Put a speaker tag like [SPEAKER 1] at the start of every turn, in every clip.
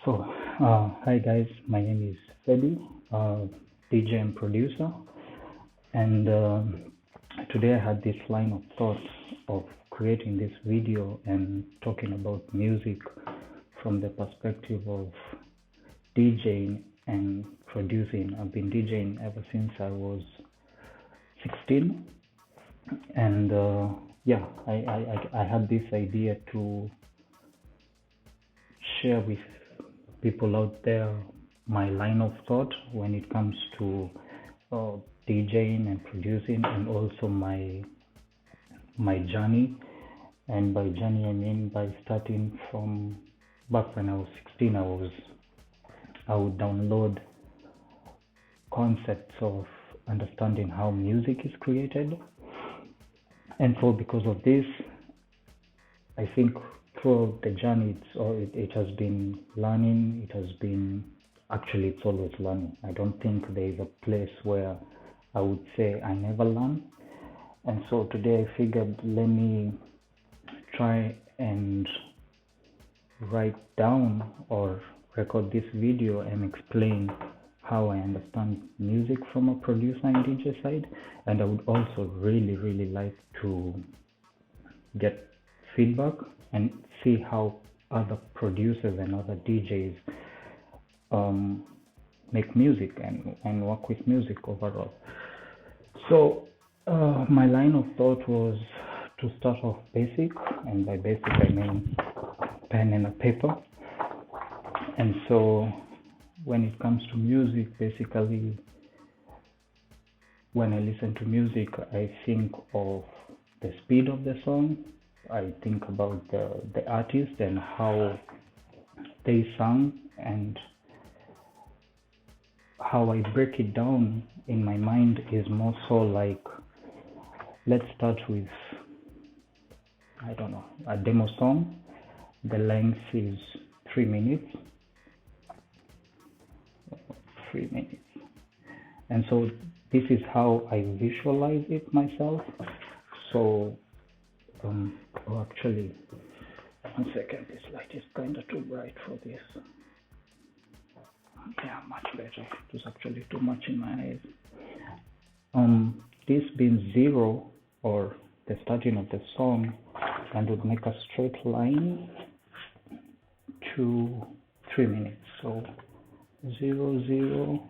[SPEAKER 1] So, hi guys, my name is Feddy, DJ and producer, and today I had this line of thought of creating this video and talking about music from the perspective of DJing and producing. I've been DJing ever since I was 16, and I had this idea to share with people out there my line of thought when it comes to DJing and producing, and also my journey. And by journey I mean by starting from back when I was 16. I would download concepts of understanding how music is created, and so because of this, I think throughout the journey, it has been learning. It's always learning. I don't think there is a place where I would say I never learn. And so today I figured, let me try and write down or record this video and explain how I understand music from a producer and DJ side. And I would also really like to get feedback and see how other producers and other DJs make music and work with music overall. So my line of thought was to start off basic, and by basic I mean pen and a paper. And so when it comes to music, basically when I listen to music, I think of the speed of the song. I think about the artist and how they sang, and how I break it down in my mind is more so like, let's start with, I don't know, a demo song. The length is 3 minutes. 3 minutes. And so this is how I visualize it myself. So actually, 1 second, this light is kind of too bright for this. Yeah, much better. It was actually too much in my eyes. This being 0, or the starting of the song, and would make a straight line to 3 minutes. So 0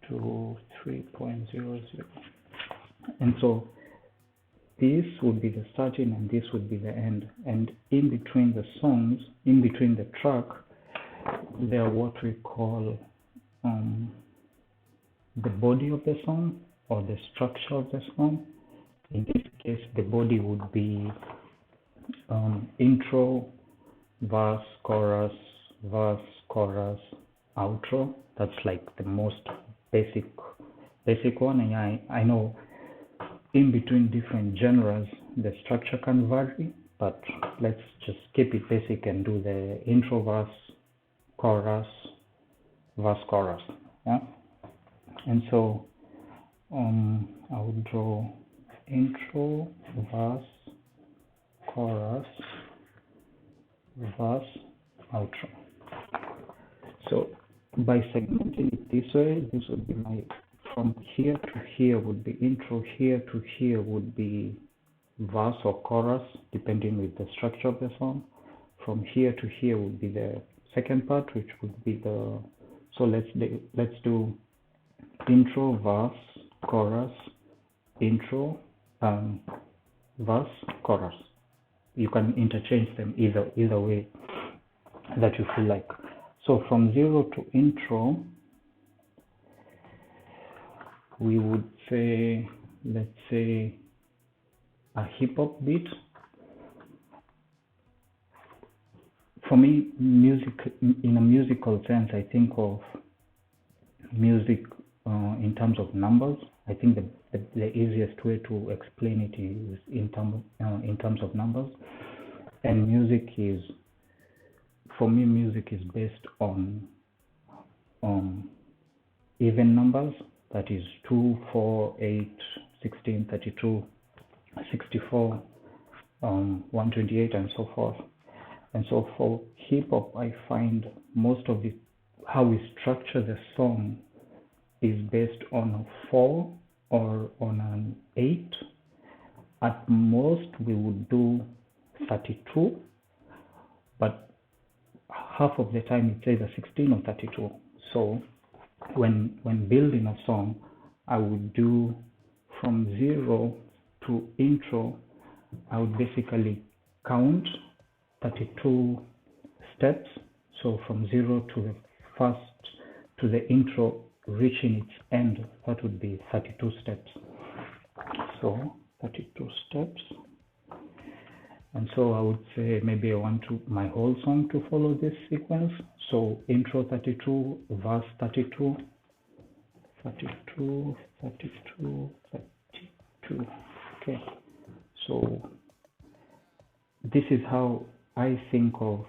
[SPEAKER 1] to 3.00, and so this would be the starting and this would be the end. And in between the songs, in between the track, there are what we call the body of the song, or the structure of the song. In this case, the body would be intro, verse, chorus, outro. That's like the most basic one. And I know in between different genres the structure can vary, but let's just keep it basic and do the intro, verse, chorus, yeah. And so I would draw intro, verse, chorus, outro. So by segmenting it this way, this would be my, from here to here would be intro, here to here would be verse or chorus, depending with the structure of the song. From here to here would be the second part, which would be the, so let's do intro, verse, chorus, intro, verse, chorus. You can interchange them either way that you feel like. So from 0 to intro, we would say, let's say, a hip hop beat. For me, music, in a musical sense, I think of music in terms of numbers. I think the easiest way to explain it is in terms of numbers. And music is, for me, music is based on even numbers. That is 2, 4, 8, 16, 32, 64, 128, and so forth. And so for hip hop, I find most of it, how we structure the song is based on a 4 or on an 8. At most, we would do 32, but half of the time it's either 16 or 32. So when building a song, I would do from 0 to intro. I would basically count 32 steps. So from 0 to the intro reaching its end, that would be 32 steps. So 32 steps. And so I would say maybe I want my whole song to follow this sequence. So intro 32, verse 32, 32, 32, 32. Okay. So this is how I think of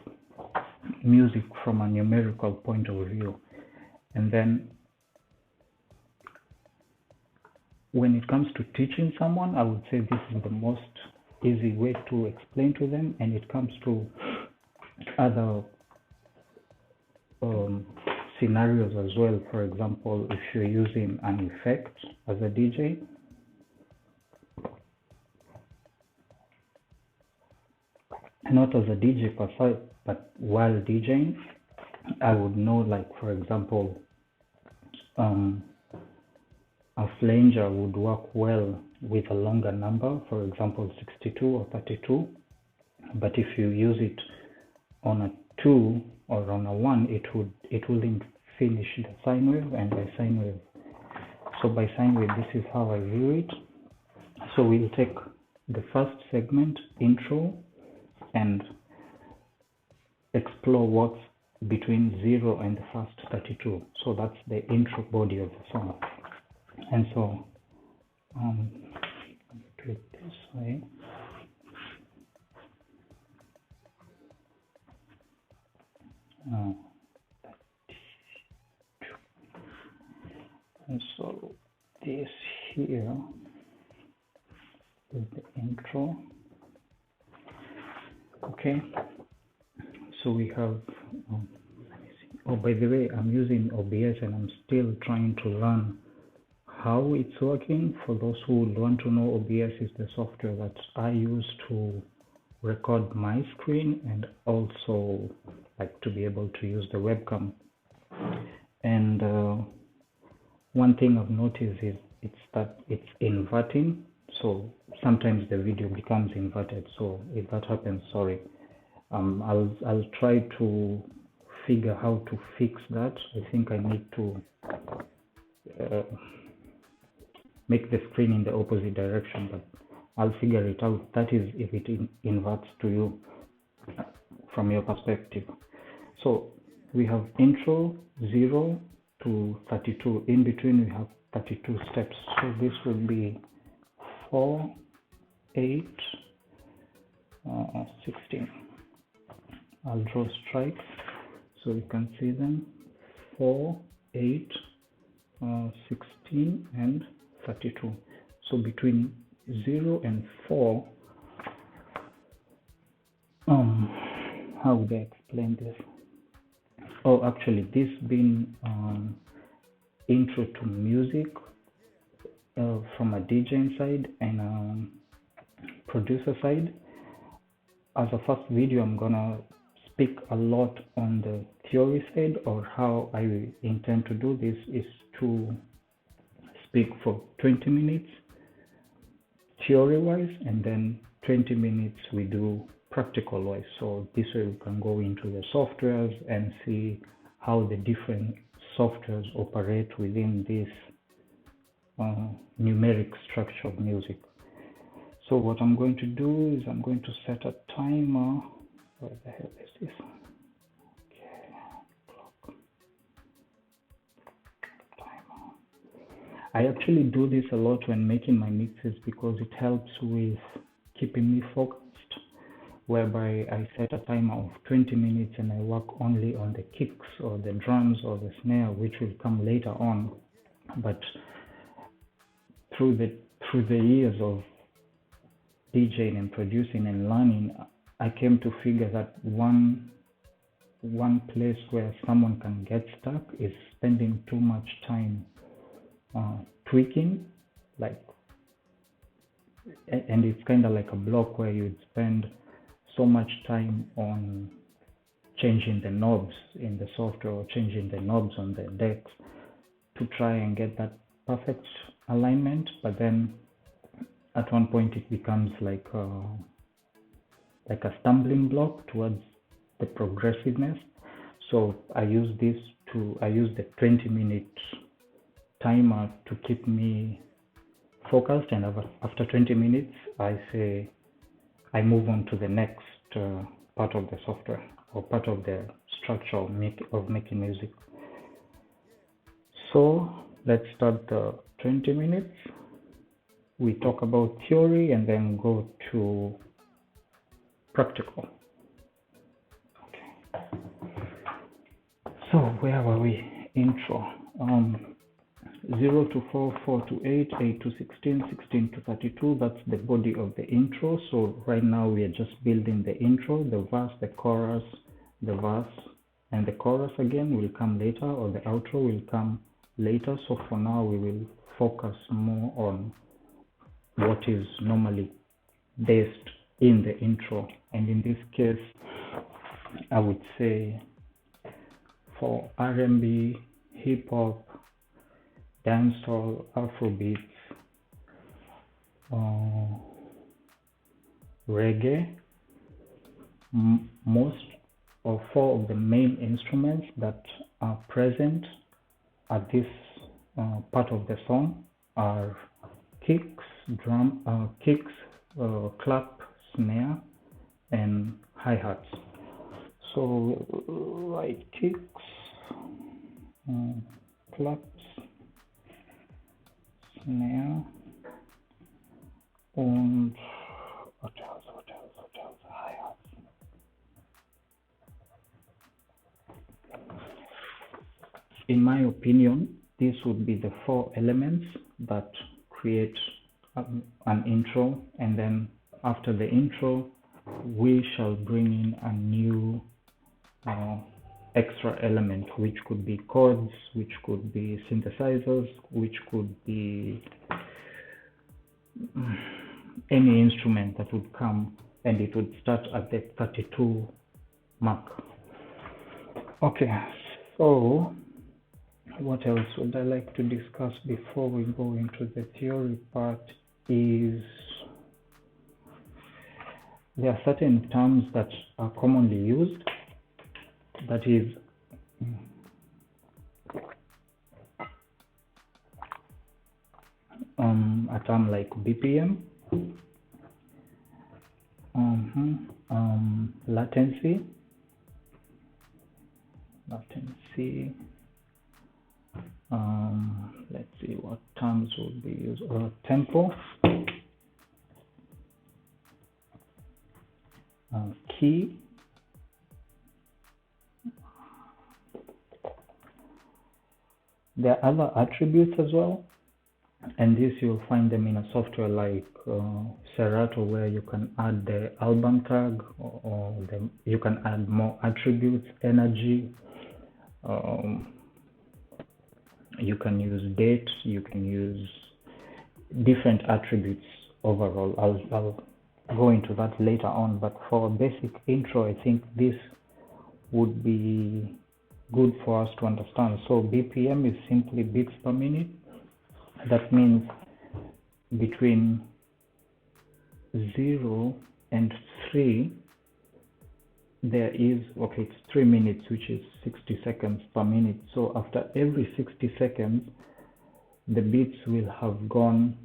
[SPEAKER 1] music from a numerical point of view. And then when it comes to teaching someone, I would say this is the most easy way to explain to them. And it comes to other scenarios as well. For example, if you're using an effect as a DJ, not as a DJ per se, but while DJing, I would know, like, for example, a flanger would work well with a longer number, for example 62 or 32, but if you use it on a 2 or on a 1, it wouldn't finish the sine wave and by sine wave. So by sine wave, this is how I view it. So we'll take the first segment, intro, and explore what's between 0 and the first 32. So that's the intro body of the song. And so do it this way. And so this here is the intro. Okay, so we have let me see. Oh, by the way, I'm using OBS and I'm still trying to learn how it's working. For those who would want to know, OBS is the software that I use to record my screen and also like to be able to use the webcam. And one thing I've noticed is that it's inverting. So sometimes the video becomes inverted. So if that happens, sorry. I'll try to figure how to fix that. I think I need to make the screen in the opposite direction, but I'll figure it out. That is if it inverts to you from your perspective. So we have intro 0 to 32. In between we have 32 steps. So this would be 4, 8, 16. I'll draw stripes so you can see them. 4, 8, 16, and 32. So between 0 and 4, how would I explain this? Oh, actually, this being intro to music from a DJ side and producer side. As a first video, I'm gonna speak a lot on the theory side, or how I intend to do this is to speak for 20 minutes theory wise, and then 20 minutes we do practical wise. So this way we can go into the softwares and see how the different softwares operate within this numeric structure of music. So what I'm going to do is I'm going to set a timer. Where the hell is this? Okay, clock. Timer. I actually do this a lot when making my mixes because it helps with keeping me focused, whereby I set a timer of 20 minutes and I work only on the kicks or the drums or the snare, which will come later on. But through the years of DJing and producing and learning, I came to figure that one place where someone can get stuck is spending too much time tweaking, like, and it's kind of like a block where you'd spend so much time on changing the knobs in the software or changing the knobs on the decks to try and get that perfect alignment, but then at one point it becomes like a stumbling block towards the progressiveness. So I use the 20-minute timer to keep me focused, and after 20 minutes I move on to the next part of the software or part of the structure of making music. So let's start the 20 minutes. We talk about theory and then go to practical. Okay. So where were we? Intro. 0 to 4, 4 to 8, 8 to 16, 16 to 32. That's the body of the intro. So right now we are just building the intro, the verse, the chorus, the verse, and the chorus again will come later, or the outro will come later. So for now we will focus more on what is normally based in the intro. And in this case, I would say for R&B, hip hop, dancehall, Afrobeats, reggae, most or four of the main instruments that are present at this part of the song are kicks, clap, snare, and hi-hats. So right, kicks, claps, snare, and what else, hi-hats. In my opinion, these would be the four elements that create an intro, and then after the intro we shall bring in a new extra element, which could be chords, which could be synthesizers, which could be any instrument that would come, and it would start at the 32 mark. Okay, so what else would I like to discuss before we go into the theory part is there are certain terms that are commonly used, that is a term like BPM, latency, let's see what terms would be used, tempo, key, there are other attributes as well, and this you'll find them in a software like Serato, where you can add the album tag, or you can add more attributes, energy, you can use date, you can use different attributes overall. I'll go into that later on, but for a basic intro, I think this would be good for us to understand. So BPM is simply beats per minute. That means between 0 and 3 there is, okay, it's 3 minutes, which is 60 seconds per minute. So after every 60 seconds the beats will have gone,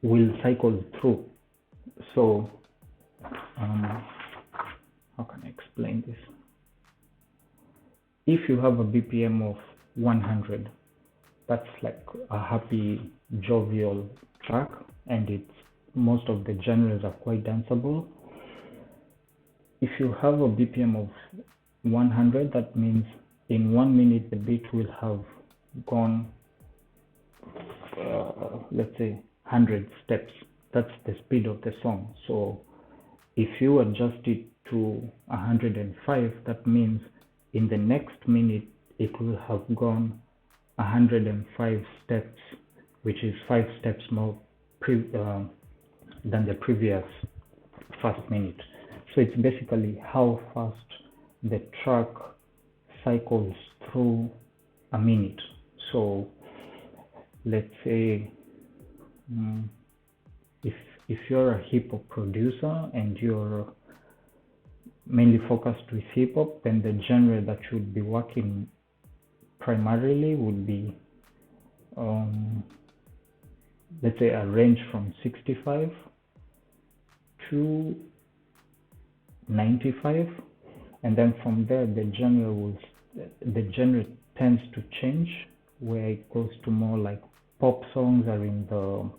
[SPEAKER 1] will cycle through. So how can I explain this? If you have a BPM of 100, that's like a happy, jovial track, and it's, most of the genres are quite danceable. If you have a BPM of 100, that means in 1 minute the beat will have gone, let's say 100 steps. That's the speed of the song. So if you adjust it to 105, that means in the next minute it will have gone 105 steps, which is 5 steps more than the previous first minute. So it's basically how fast the track cycles through a minute. So let's say if you're a hip hop producer and you're mainly focused with hip hop, then the genre that you would be working primarily would be let's say a range from 65 to 95, and then from there the genre tends to change, where it goes to more like pop songs are in the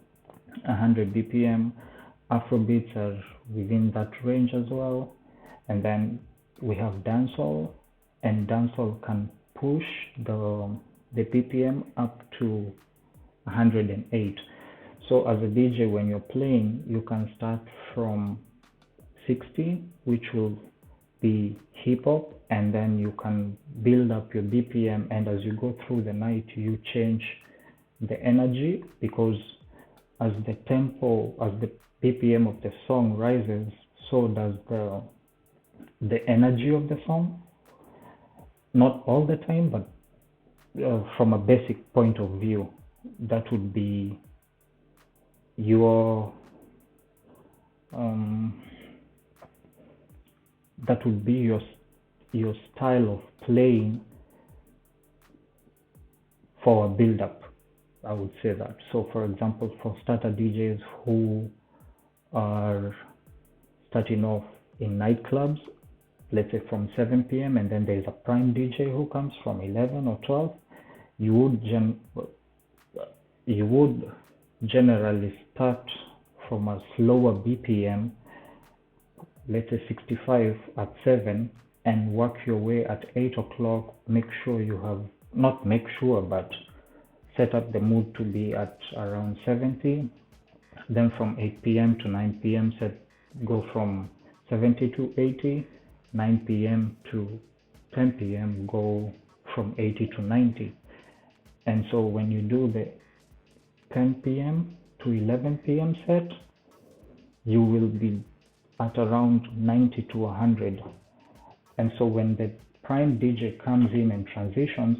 [SPEAKER 1] 100 BPM, Afrobeats are within that range as well, and then we have dancehall, and dancehall can push the BPM up to 108. So as a DJ, when you're playing, you can start from 60, which will be hip hop, and then you can build up your BPM, and as you go through the night you change the energy, because as the tempo, as the BPM of the song rises, so does the energy of the song. Not all the time, but from a basic point of view, that would be your your style of playing for a build-up, I would say that. So for example, for starter DJs who are starting off in nightclubs, let's say from 7 p.m. and then there's a prime DJ who comes from 11 or 12, you would generally start from a slower BPM, let's say 65 at 7, and work your way at 8 o'clock. Make sure you have, not make sure, but set up the mood to be at around 70. Then from 8 p.m. to 9 p.m. go from 70 to 80. 9 p.m. to 10 p.m. go from 80 to 90. And so when you do the 10 p.m. to 11 p.m. set, you will be at around 90 to 100. And so when the prime DJ comes in and transitions,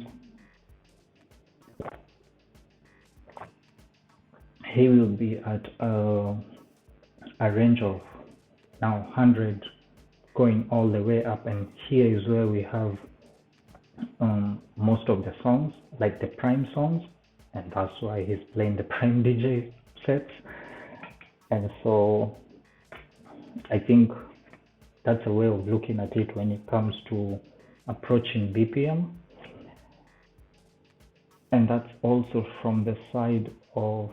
[SPEAKER 1] he will be at a range of now 100 going all the way up, and here is where we have most of the songs, like the prime songs, and that's why he's playing the prime DJ sets. And so I think that's a way of looking at it when it comes to approaching BPM. And that's also from the side of,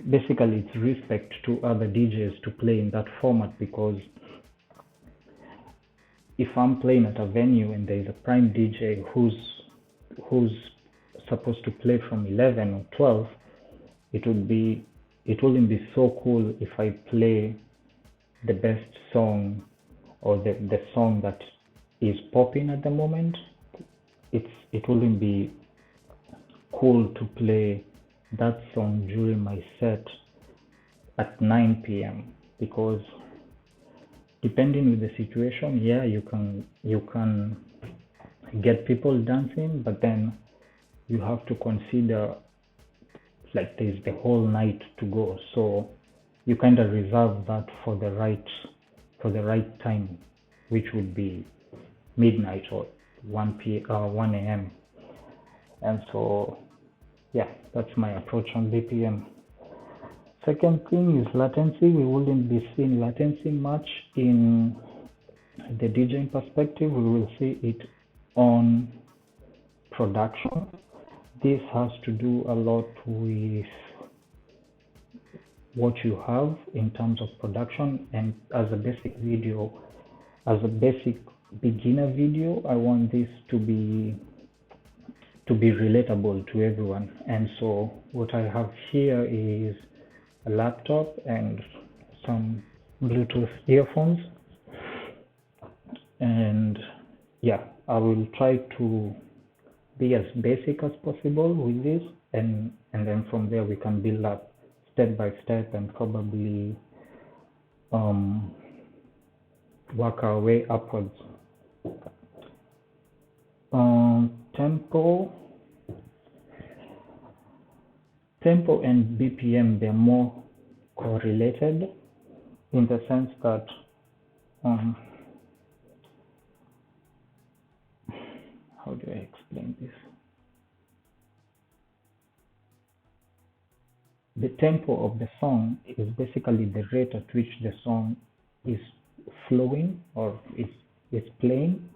[SPEAKER 1] basically it's respect to other DJs to play in that format, because if I'm playing at a venue and there's a prime DJ who's supposed to play from 11 or 12, it wouldn't be so cool if I play the best song or the song that is popping at the moment. It wouldn't be cool to play that song during my set at 9 p.m. because depending with the situation, yeah, you can get people dancing, but then you have to consider like there's the whole night to go, so you kind of reserve that for the right time, which would be midnight or 1 a.m. And so yeah, that's my approach on BPM. Second thing is latency. We wouldn't be seeing latency much in the DJing perspective. We will see it on production. This has to do a lot with what you have in terms of production, and as a basic beginner video, I want this to be relatable to everyone. And so what I have here is a laptop and some Bluetooth earphones, and yeah, I will try to be as basic as possible with this, and then from there we can build up step by step and probably work our way upwards. Tempo and BPM, they're more correlated in the sense that how do I explain this? The tempo of the song is basically the rate at which the song is flowing or is playing,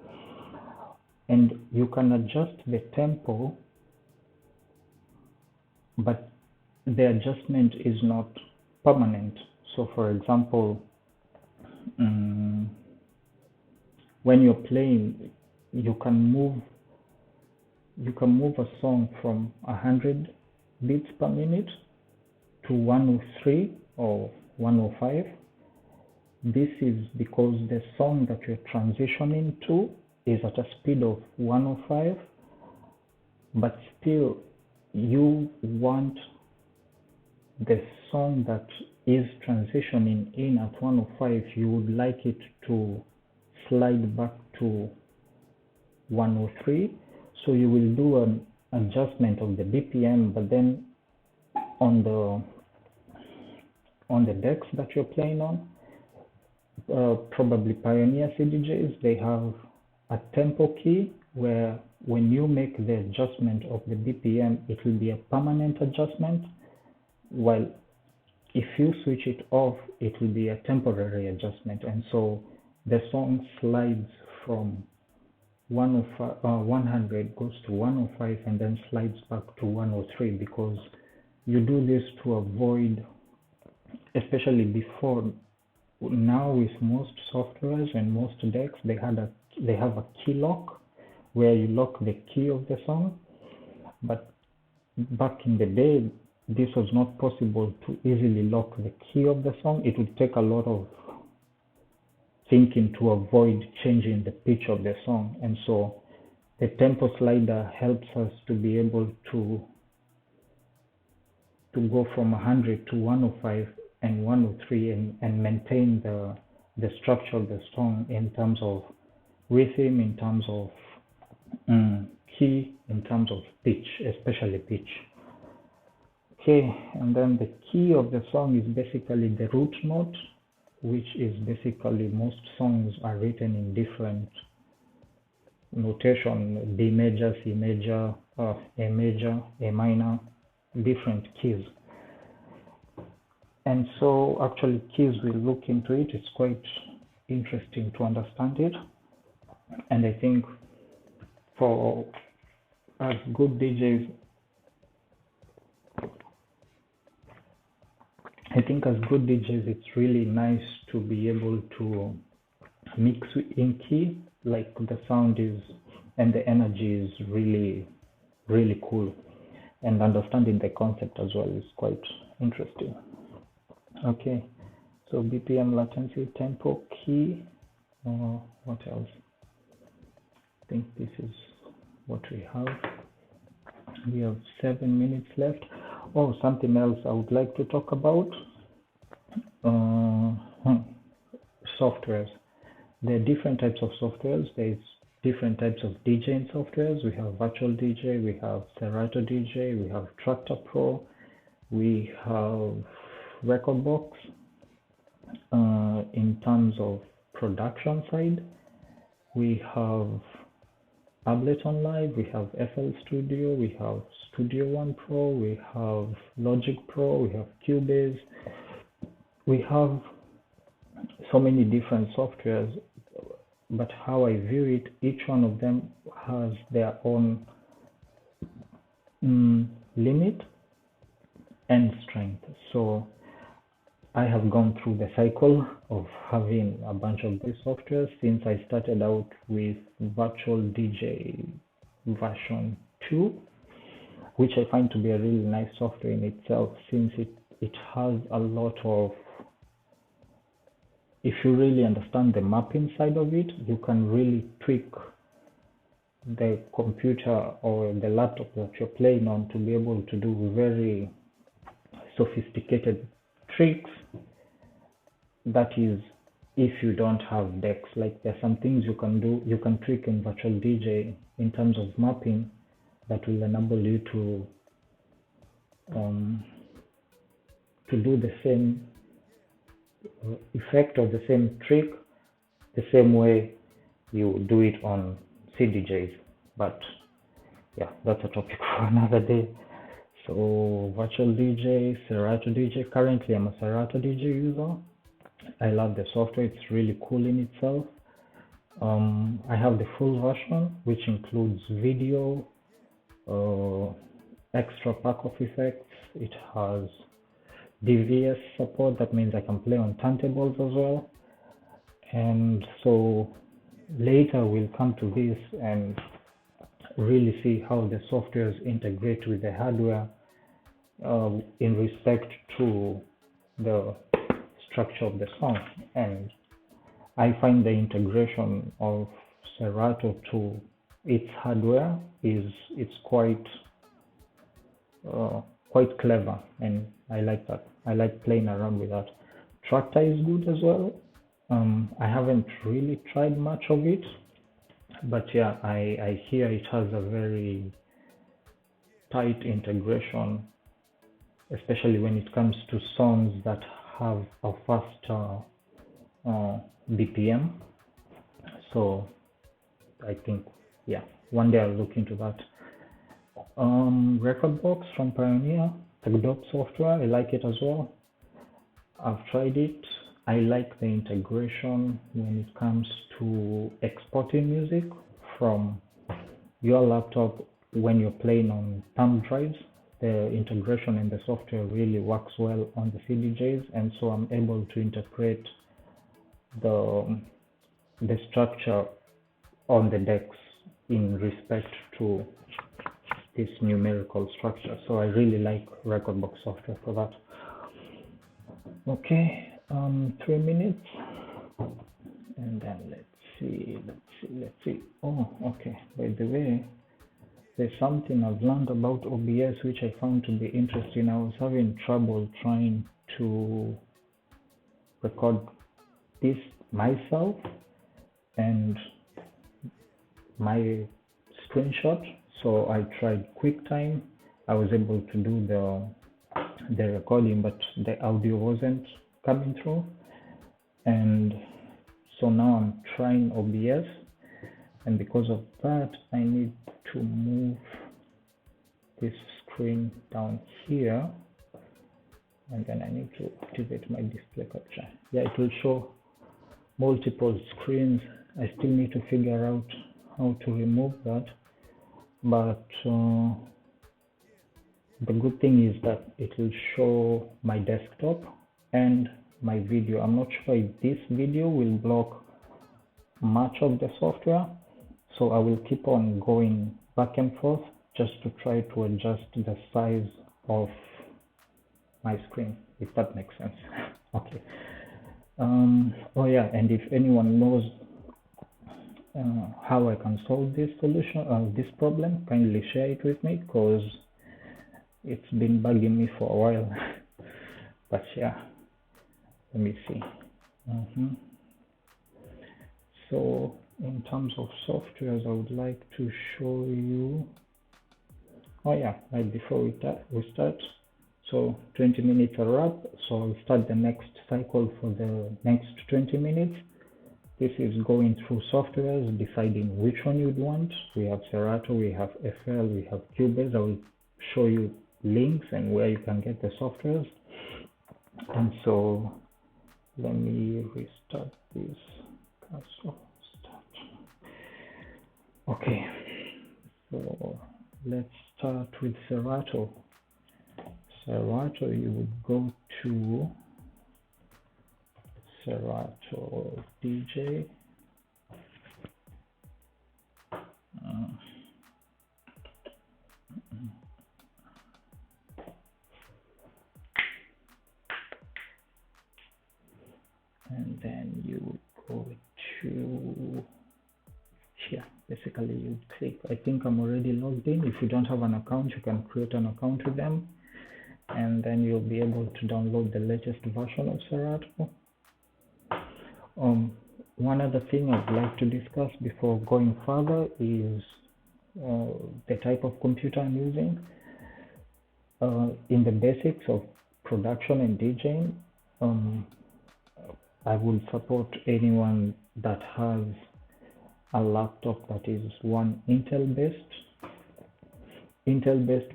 [SPEAKER 1] and you can adjust the tempo, but the adjustment is not permanent. So for example, when you're playing, you can move a song from 100 beats per minute to 103 or 105. This is because the song that you're transitioning to is at a speed of 105, but still you want the song that is transitioning in at 105, you would like it to slide back to 103. So you will do an adjustment of the BPM, but then on the decks that you're playing on, probably Pioneer CDJs, they have a tempo key where when you make the adjustment of the BPM, it will be a permanent adjustment, while if you switch it off, it will be a temporary adjustment. And so the song slides from 100 goes to 105 and then slides back to 103, because you do this to avoid, especially before. Now with most softwares and most decks, they have a key lock where you lock the key of the song, but back in the day this was not possible to easily lock the key of the song. It would take a lot of thinking to avoid changing the pitch of the song, and so the tempo slider helps us to be able to go from 100 to 105 and 103 and maintain the structure of the song in terms of rhythm, in terms of key, in terms of pitch, especially pitch. Okay, and then the key of the song is basically the root note, which is basically, most songs are written in different notation: D major, C major, A major, A minor, different keys. And so actually keys, we'll look into it. It's quite interesting to understand it. And I think for as good DJs, it's really nice to be able to mix in key, like the sound is, and the energy is really, really cool. And understanding the concept as well is quite interesting. Okay, so BPM, latency, tempo, key, what else? I think this is what we have. We have 7 minutes left. Oh, something else I would like to talk about. Softwares. There are different types of softwares. There's different types of DJing softwares. We have Virtual DJ, we have Serato DJ, we have Tractor Pro, we have Recordbox. In terms of production side, we have Ableton Live, we have FL Studio, we have Studio One Pro, we have Logic Pro, we have Cubase. We have so many different softwares, but how I view it, each one of them has their own limit and strength. So I have gone through the cycle of having a bunch of these softwares since I started out with Virtual DJ version 2, which I find to be a really nice software in itself, since it has a lot of if you really understand the mapping side of it, you can really tweak the computer or the laptop that you're playing on to be able to do very sophisticated tricks. That is, if you don't have decks. Like, there's some things you can do, you can tweak in virtual DJ in terms of mapping that will enable you to do the same effect or the same trick the same way you do it on CDJs. But yeah, that's a topic for another day. So virtual DJ, Serato DJ. Currently, I'm a Serato DJ user. I love the software. It's really cool in itself. I have the full version, which includes video, extra pack of effects. It has DVS support. That means I can play on turntables as well. And so later we'll come to this and really see how the softwares integrate with the hardware in respect to the structure of the song. And I find the integration of Serato to its hardware it's quite clever, and I like that. I like playing around with that. Tractor is good as well. I haven't really tried much of it, but yeah, I hear it has a very tight integration, especially when it comes to songs that have a faster BPM. So I think, yeah, one day I'll look into that. Rekordbox from Pioneer, the dope software. I like it as well. I've tried it. I like the integration when it comes to exporting music from your laptop when you're playing on thumb drives. The integration in the software really works well on the CDJs, and so I'm able to interpret the structure on the decks in respect to this numerical structure. So I really like Rekordbox software for that. Okay, 3 minutes, and then let's see. Oh, okay. By the way, there's something I've learned about OBS which I found to be interesting. I was having trouble trying to record this myself and my screenshot. So I tried QuickTime. I was able to do the recording, but the audio wasn't coming through. And so now I'm trying OBS, and because of that, I need to move this screen down here, and then I need to activate my display capture. Yeah, it will show multiple screens. I still need to figure out how to remove that, but the good thing is that it will show my desktop and my video. I'm not sure if this video will block much of the software, so I will keep on going back and forth just to try to adjust the size of my screen, if that makes sense. Okay. Oh yeah, and if anyone knows how I can solve this this problem, kindly share it with me, because it's been bugging me for a while. But yeah, let me see. So in terms of softwares, I would like to show you. Oh yeah, right before we start. So 20 minutes are up, so I'll start the next cycle for the next 20 minutes. This is going through softwares, deciding which one you'd want. We have Serato, we have FL, we have Cubase. I will show you links and where you can get the softwares. And so let me restart this. Okay, so let's start with Serato. Serato, you would go to Serato DJ. And then basically you click, I think I'm already logged in. If you don't have an account, you can create an account with them, and then you'll be able to download the latest version of Serato. One other thing I'd like to discuss before going further is the type of computer I'm using. In the basics of production and DJing, I will support anyone that has a laptop that is one Intel based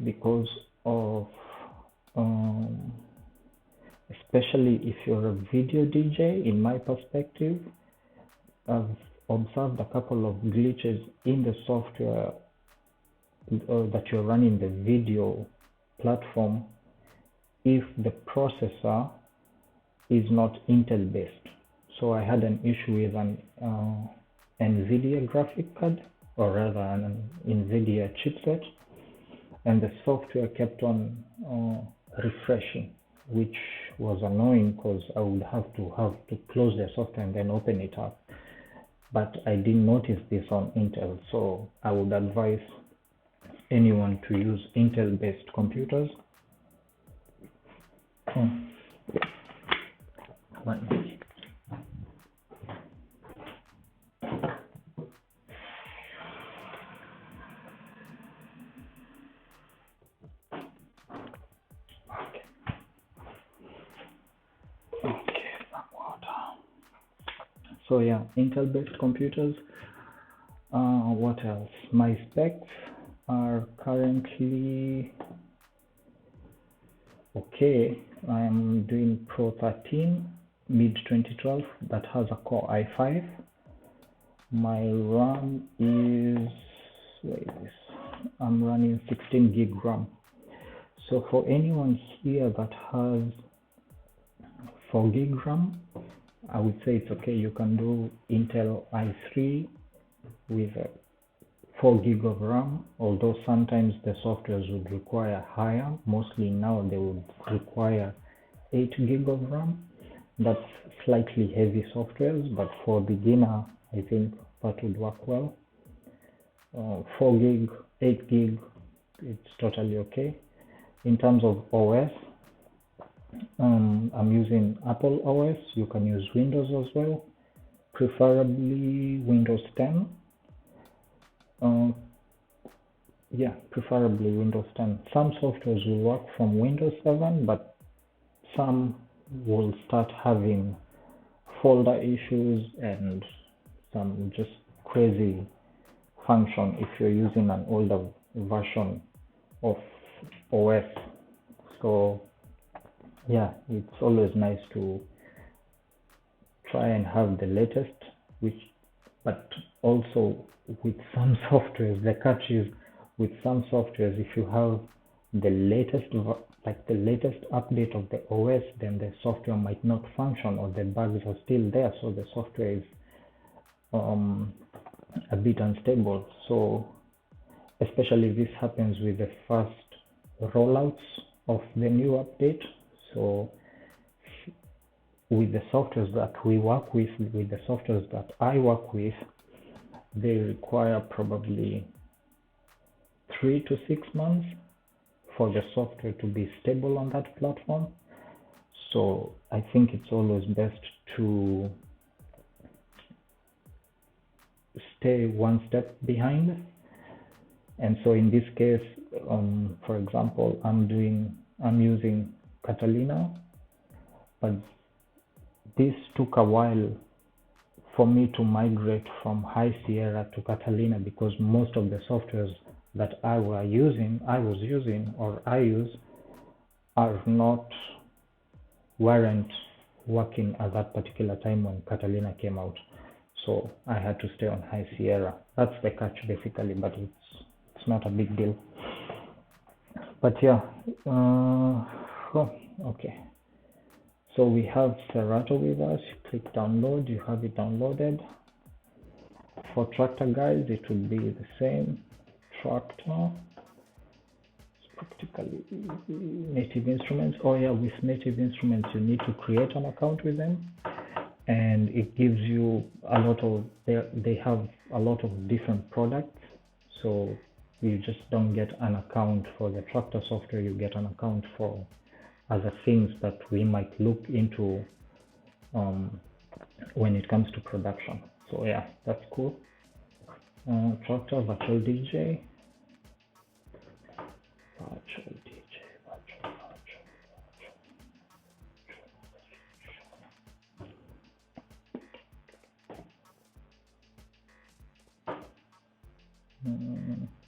[SPEAKER 1] because of especially if you're a video DJ. In my perspective, I've observed a couple of glitches in the software that you're running the video platform if the processor is not Intel based. So I had an issue with an NVIDIA graphic card, or rather an NVIDIA chipset, and the software kept on refreshing, which was annoying because I would have to close the software and then open it up. But I didn't notice this on Intel, so I would advise anyone to use Intel based computers. One minute. So yeah, Intel based computers. What else? My specs are currently okay. I'm doing Pro 13 mid 2012 that has a Core i5. My RAM is, I'm running 16 gig RAM. So for anyone here that has 4 gig RAM, I would say it's okay. You can do Intel i3 with 4 gig of RAM, although sometimes the softwares would require higher. Mostly now they would require 8 gig of RAM. That's slightly heavy softwares, but for beginner, I think that would work well. 4 gig, 8 gig, it's totally okay. In terms of OS, I'm using Apple OS. You can use Windows as well, preferably Windows 10. Yeah, preferably Windows 10. Some softwares will work from Windows 7, but some will start having folder issues and some just crazy function if you're using an older version of OS. So yeah, it's always nice to try and have the latest, but also with some softwares, the catch is with some softwares, if you have the latest update of the OS, then the software might not function or the bugs are still there, so the software is a bit unstable. So especially this happens with the first rollouts of the new update. So with the softwares that we work with the softwares that I work with, they require probably 3 to 6 months for the software to be stable on that platform. So I think it's always best to stay one step behind. And so in this case, for example, I'm using Catalina, but this took a while for me to migrate from High Sierra to Catalina because most of the softwares that I use weren't working at that particular time when Catalina came out. So I had to stay on High Sierra. That's the catch basically, but it's not a big deal. But yeah, okay. So we have Serato with us. You click download, you have it downloaded. For Tractor guys, it will be the same. Tractor. It's practically Native Instruments. Oh yeah, with Native Instruments, you need to create an account with them. and it gives you a lot of, they have a lot of different products, so you just don't get an account for the tractor software, you get an account for other things that we might look into when it comes to production. So yeah, that's cool. Tractor, virtual DJ, virtual DJ, virtual.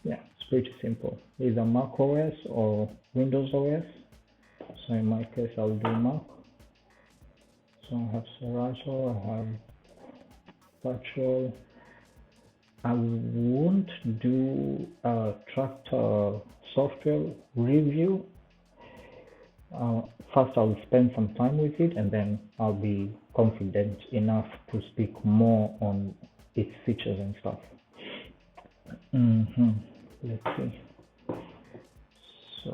[SPEAKER 1] Yeah, it's pretty simple. Either Mac OS or Windows OS. So in my case, I'll do Mac. So I have Serato, I have virtual. I won't do a tractor software review. First, I'll spend some time with it, and then I'll be confident enough to speak more on its features and stuff. Let's see. So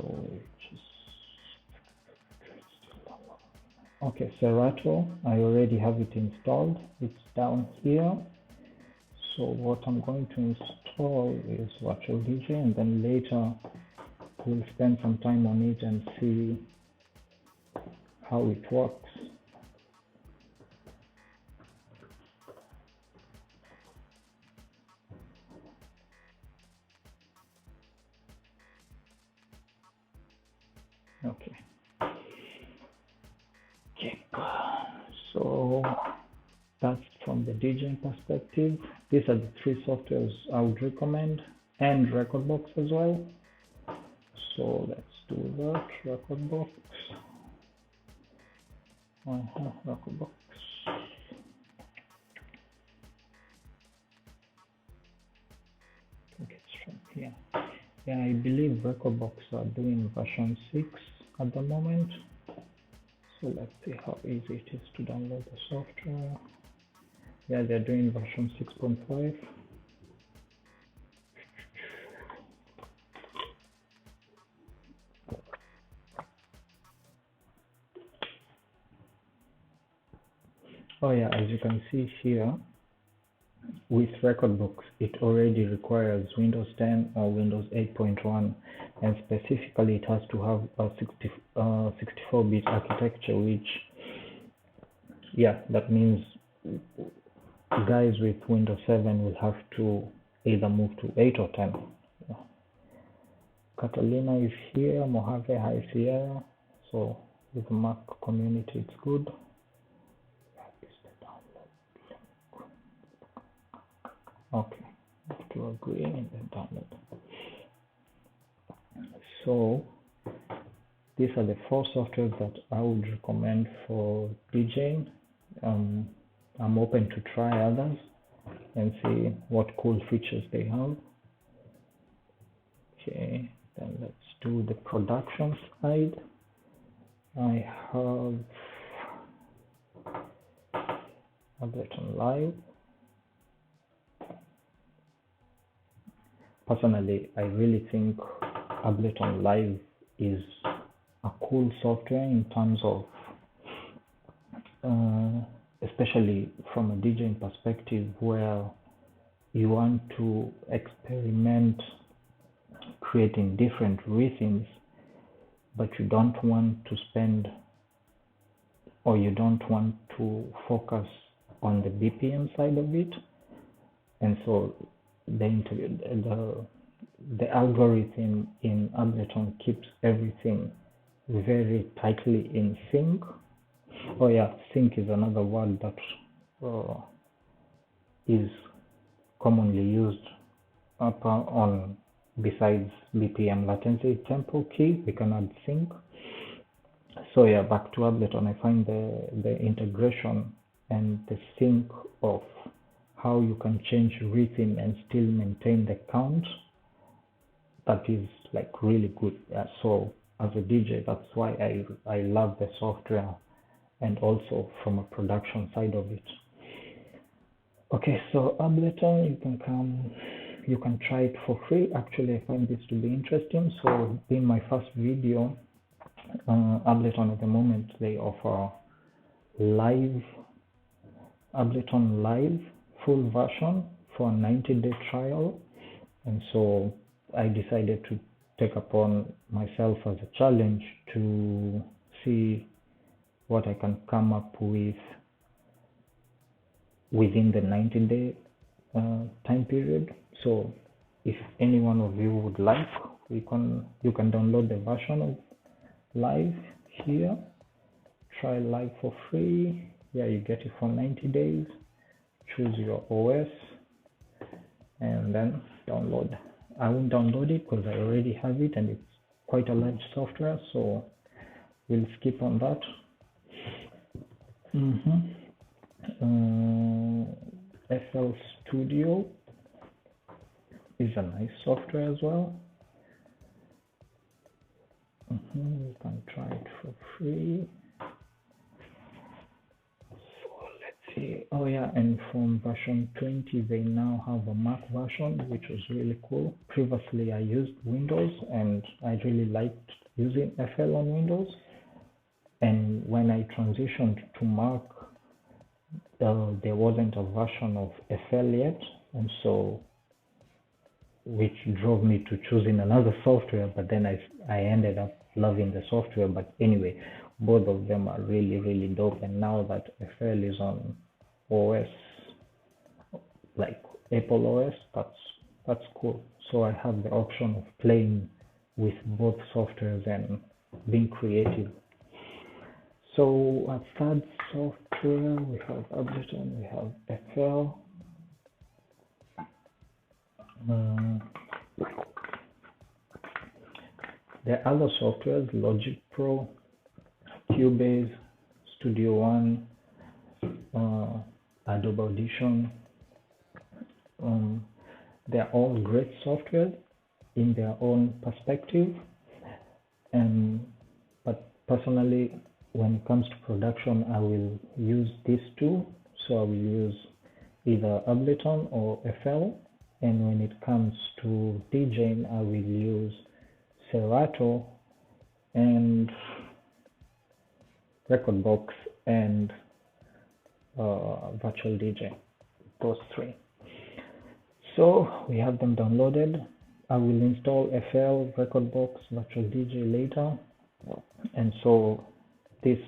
[SPEAKER 1] okay, Serato, I already have it installed. It's down here. So what I'm going to install is Virtual DJ, and then later we'll spend some time on it and see how it works. Okay. So that's from the DJing perspective. These are the three softwares I would recommend, and Rekordbox as well. So let's do that. Rekordbox. I have Rekordbox. I think it's from here. Yeah, I believe Rekordbox are doing version 6 at the moment. So let's see how easy it is to download the software. Yeah, they're doing version 6.5. Oh yeah, as you can see here, with Rekordbox, it already requires Windows 10 or Windows 8.1, and specifically it has to have a 64-bit architecture, which, yeah, that means guys with Windows 7 will have to either move to 8 or 10. Yeah. Catalina is here, Mojave, High Sierra, so with the Mac community it's good. Okay, have to agree and then download. So these are the 4 softwares that I would recommend for DJing. I'm open to try others and see what cool features they have. Okay, then let's do the production side. I have Ableton Live. Personally, I really think Ableton Live is a cool software in terms of, especially from a DJing perspective, where you want to experiment creating different rhythms, but you don't want to spend, or you don't want to focus on the BPM side of it. And so the algorithm in Ableton keeps everything very tightly in sync. Oh yeah, sync is another word that is commonly used on, besides BPM latency tempo key, we can add sync. So yeah, back to Ableton, I find the integration and the sync of how you can change rhythm and still maintain the count, that is like really good. Yeah, so as a DJ, that's why I love the software, and also from a production side of it. Okay, so Ableton, you can try it for free. Actually, I find this to be interesting. So being my first video, Ableton at the moment, they offer live Ableton Live full version for a 90-day trial, and so I decided to take upon myself as a challenge to see what I can come up with within the 90-day time period. So if any one of you would like, you can download the version of Live here. Try Live for free. Yeah, you get it for 90 days. Choose your OS and then download. I won't download it because I already have it and it's quite a large software, so we'll skip on that. FL Studio is a nice software as well. You can try it for free. So let's see. Oh yeah, and from version 20 they now have a Mac version, which was really cool. Previously I used Windows and I really liked using FL on Windows, and when I transitioned to Mac, there wasn't a version of FL yet, and so which drove me to choosing another software, but then I ended up loving the software. But anyway, both of them are really dope, and now that FL is on OS like Apple OS, that's cool. So I have the option of playing with both softwares and being creative. So a third software, we have Ableton, we have FL. There are other softwares: Logic Pro, Cubase, Studio One, Adobe Audition. They're all great software in their own perspective, but personally, when it comes to production, I will use these two. So I will use either Ableton or FL, and when it comes to DJing, I will use Serato and Rekordbox and Virtual DJ, those three. So we have them downloaded. I will install FL, Rekordbox, Virtual DJ later, and so this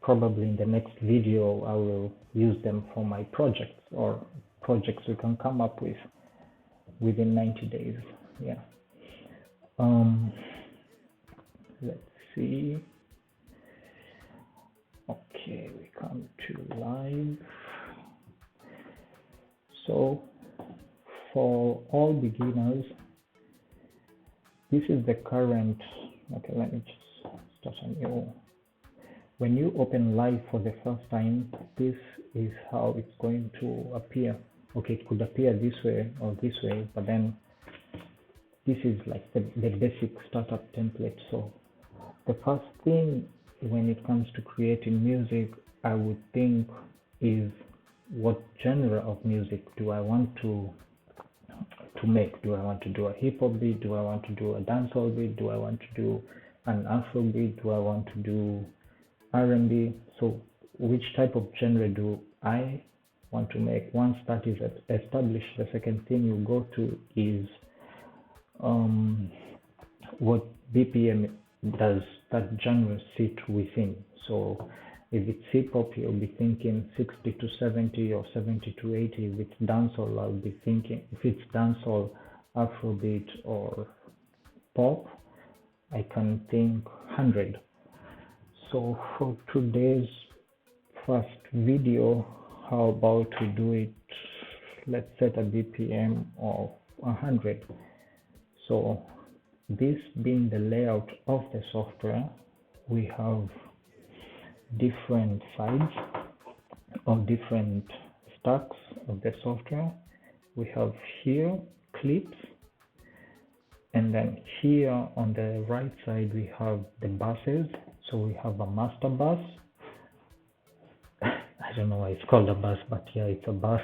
[SPEAKER 1] probably in the next video I will use them for my projects or projects we can come up with within 90 days. Yeah. Let's see. Okay, we come to Live. So for all beginners, this is the current. Okay, let me just start a new. When you open Live for the first time, this is how it's going to appear. Okay, it could appear this way or this way, but then this is like the basic startup template. So the first thing when it comes to creating music, I would think is what genre of music do I want to make? Do I want to do a hip hop beat? Do I want to do a dancehall beat? Do I want to do an Afro beat? Do I want to do R&B? So which type of genre do I want to make? Once that is established, the second thing you go to is what BPM does that genre sit within. So if it's hip hop, you'll be thinking 60 to 70 or 70 to 80. If it's dancehall, I'll be thinking, if it's dancehall, Afrobeat or pop, I can think 100. So for today's first video, how about we do it, let's set a BPM of 100. So this being the layout of the software, we have different sides or different stacks of the software. We have here clips, and then here on the right side we have the buses. So we have a master bus. I don't know why it's called a bus, but yeah, it's a bus.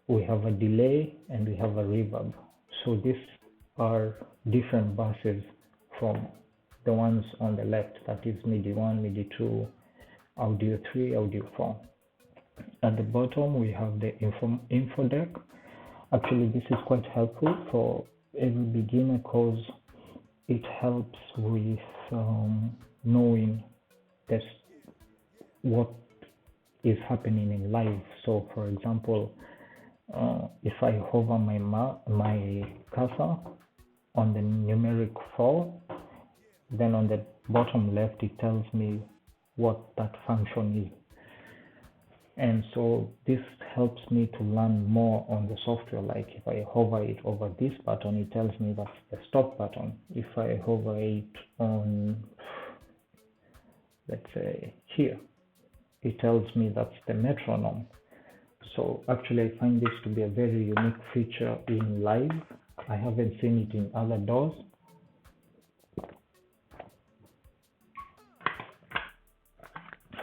[SPEAKER 1] We have a delay and we have a reverb. So these are different buses from the ones on the left, that is MIDI 1, MIDI 2, Audio 3, Audio 4. At the bottom, we have the info deck. Actually, this is quite helpful for every beginner because it helps with knowing this, what is happening in live. So, for example, if I hover my cursor on the numeric 4, then on the bottom left it tells me what that function is. And so this helps me to learn more on the software. Like if I hover it over this button, it tells me that's the stop button. If I hover it on, let's say here, it tells me that's the metronome. So actually I find this to be a very unique feature in live. I haven't seen it in other DAWs.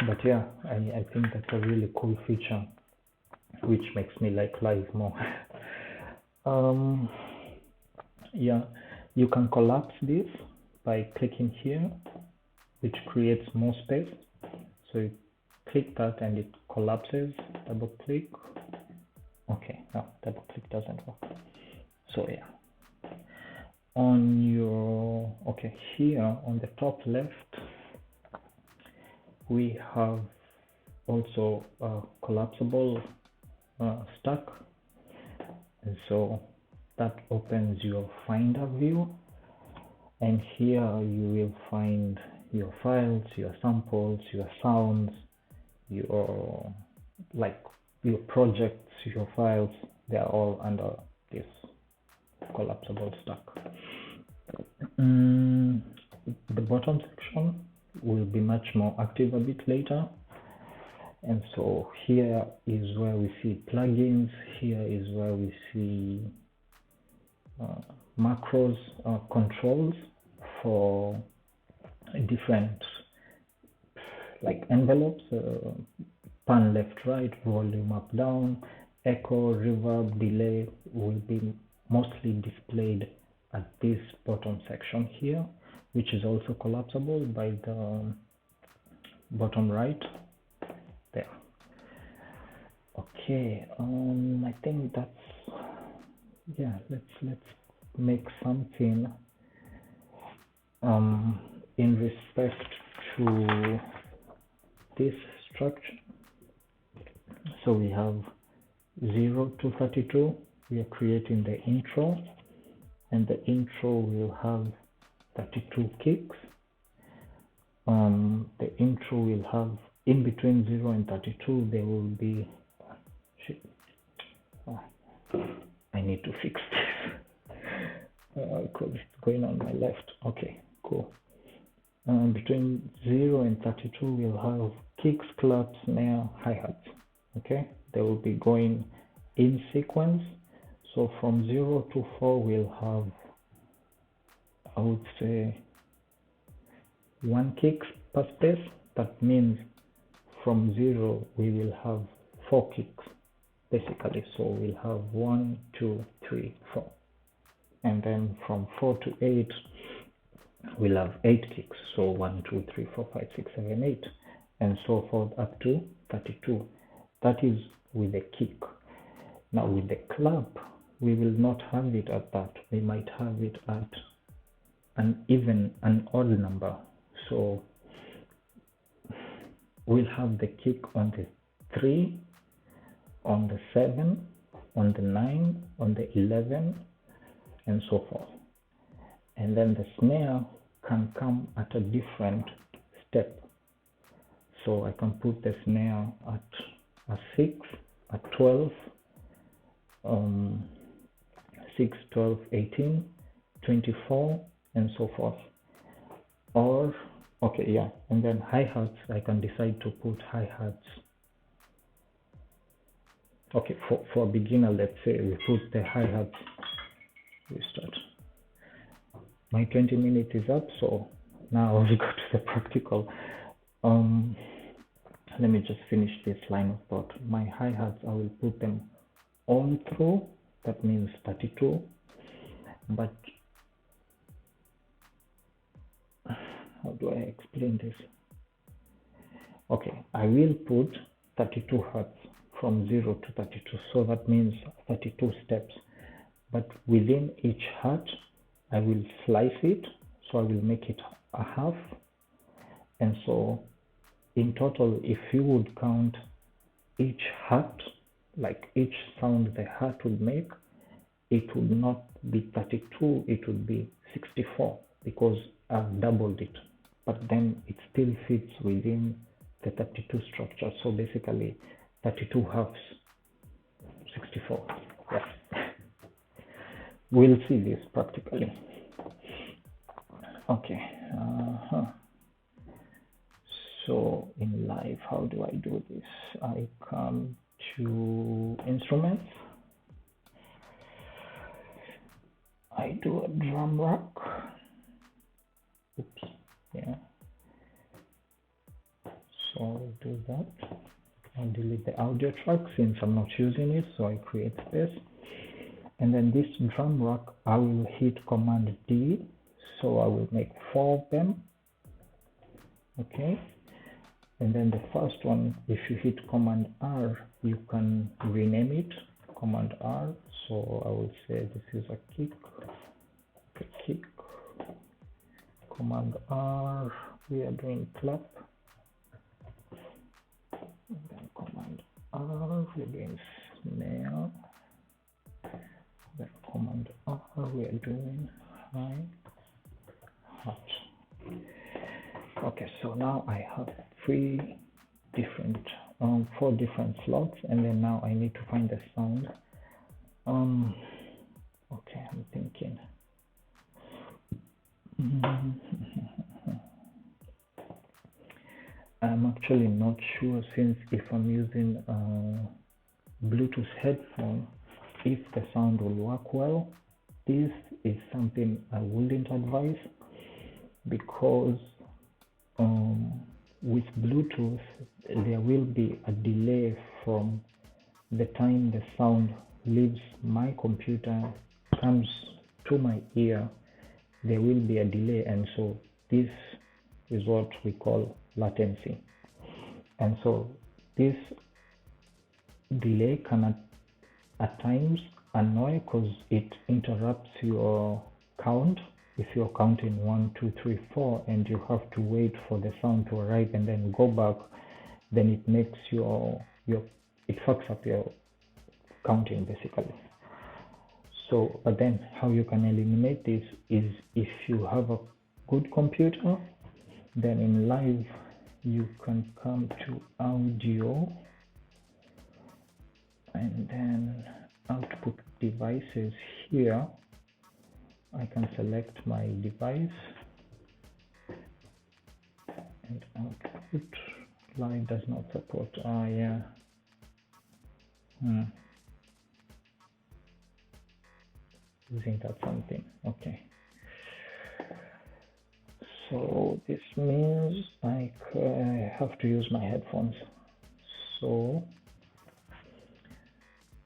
[SPEAKER 1] But yeah, I think that's a really cool feature, which makes me like live more. Yeah, you can collapse this by clicking here, which creates more space. So you click that and it collapses. Double click. Okay, no, double click doesn't work. So yeah, on your, okay, here on the top left, we have also a collapsible stack, and so that opens your Finder view, and here you will find your files, your samples, your sounds, your your projects, your files. They are all under this collapsible stack. The bottom section will be much more active a bit later, and so here is where we see plugins. Here is where we see macros, controls for different like envelopes, pan left right, volume up down, echo, reverb, delay will be mostly displayed at this bottom section here, which is also collapsible by the bottom right there. Okay, I think that's, yeah, let's make something in respect to this structure. So we have 0 to 32. We are creating the intro, and the intro will have 32 kicks. The intro will have, in between 0 and 32, there will be, I need to fix this because it's going on my left. Okay, cool. Between 0 and 32, we'll have kicks, claps, snare, hi-hats. Okay, they will be going in sequence. So from 0 to 4, we'll have, I would say, 1 kicks per space. That means from 0, we will have 4 kicks, basically. So we'll have 1, 2, 3, 4. And then from 4 to 8, we'll have 8 kicks. So 1, 2, 3, 4, 5, 6, 7, 8, and so forth up to 32. That is with a kick. Now with the clap, we will not have it at that. We might have it at an odd number. So we'll have the kick on the 3, on the 7, on the 9, on the 11, and so forth. And then the snare can come at a different step. So I can put the snare at a 6, a 12, 6, 12, 18, 24, and so forth. Or, okay, yeah, and then hi-hats, I can decide to put hi-hats. Okay, for a beginner, let's say we put the hi-hats, we start. My 20 minutes is up, so now we go to the practical. Let me just finish this line of thought. My hi-hats, I will put them all through, that means 32, but how do I explain this? Okay, I will put 32 hertz from 0 to 32. So that means 32 steps. But within each heart, I will slice it. So I will make it a half. And so in total, if you would count each heart, like each sound the heart would make, it would not be 32, it would be 64 because I've doubled it. But then it still fits within the 32 structure. So basically 32 halves, 64. Yeah. We'll see this practically. Okay. So in live, how do I do this? I come to instruments. I do a drum rack. Oops. Yeah. So I'll do that. I'll delete the audio track since I'm not using it. So I create space. And then this drum rack, I will hit Command D. So I will make 4 of them. Okay. And then the first one, if you hit Command R, you can rename it. Command R. So I will say this is a kick. Command R. We are doing clap. And then Command R. We're doing snare. Then Command R. We are doing hi-hat. Okay, so now I have 4 different slots, and then now I need to find the sound. Okay, I'm thinking. I'm actually not sure, since if I'm using Bluetooth headphone, if the sound will work well. This is something I wouldn't advise, because with Bluetooth there will be a delay from the time the sound leaves my computer, comes to my ear. There will be a delay, and so this is what we call latency. And so this delay can at times annoy, because it interrupts your count. If you're counting 1, 2, 3, 4, and you have to wait for the sound to arrive and then go back, then it makes it fucks up your counting basically. So, but then how you can eliminate this is if you have a good computer, then in live you can come to audio and then output devices. Here I can select my device and output. Live does not support. Yeah. Isn't that something? Okay. So this means I have to use my headphones. So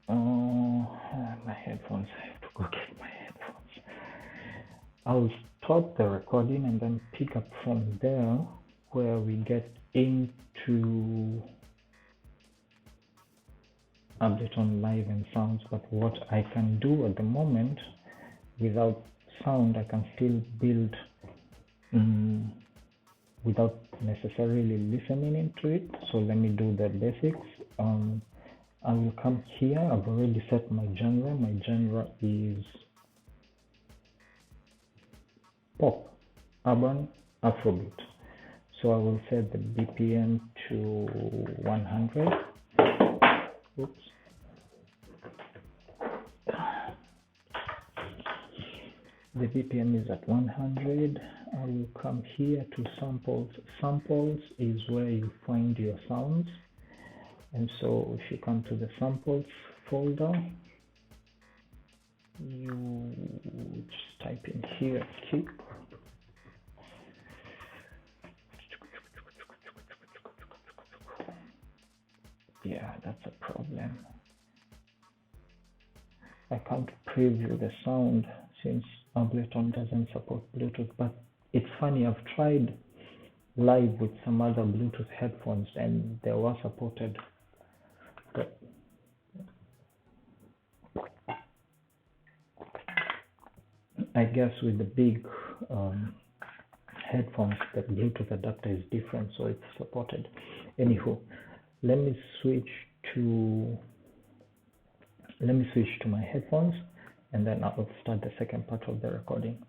[SPEAKER 1] my headphones. I have to go get my headphones. I'll stop the recording and then pick up from there, where we get into Ableton Live and sounds. But what I can do at the moment, without sound, I can still build without necessarily listening into it. So let me do the basics. I will come here. I've already set my genre. My genre is pop, urban, Afrobeat. So I will set the BPM to 100. Oops. The BPM is at 100. I will come here to samples. Samples is where you find your sounds. And so if you come to the samples folder, you just type in here kick. Yeah, that's a problem. I can't preview the sound since Ableton doesn't support Bluetooth, but it's funny, I've tried live with some other Bluetooth headphones and they were supported, but I guess with the big headphones, the Bluetooth adapter is different, so it's supported. Anywho, let me switch to my headphones, and then I'll start the second part of the recording.